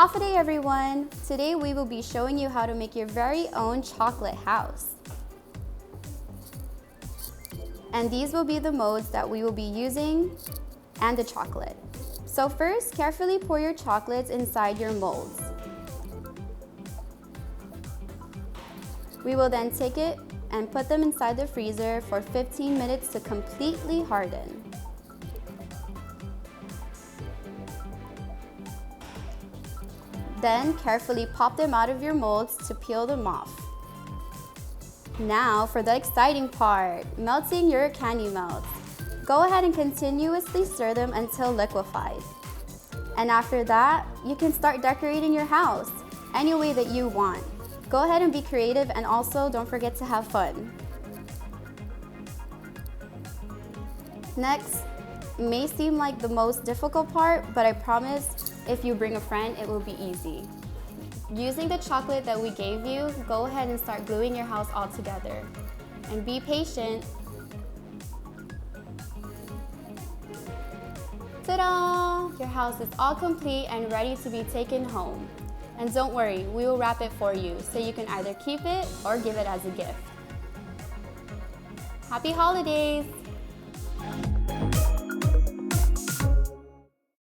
Happy day, everyone! Today we will be showing you how to make your very own chocolate house. And these will be the molds that we will be using and the chocolate. So first, carefully pour your chocolates inside your molds. We will then take it and put them inside the freezer for 15 minutes to completely harden. Then carefully pop them out of your molds to peel them off. Now for the exciting part, melting your candy melts. Go ahead and continuously stir them until liquefied. And after that, you can start decorating your house any way that you want. Go ahead and be creative, and also don't forget to have fun. Next, may seem like the most difficult part, but I promise if you bring a friend, it will be easy. Using the chocolate that we gave you, go ahead and start gluing your house all together. And be patient. Ta-da! Your house is all complete and ready to be taken home. And don't worry, we will wrap it for you so you can either keep it or give it as a gift. Happy holidays!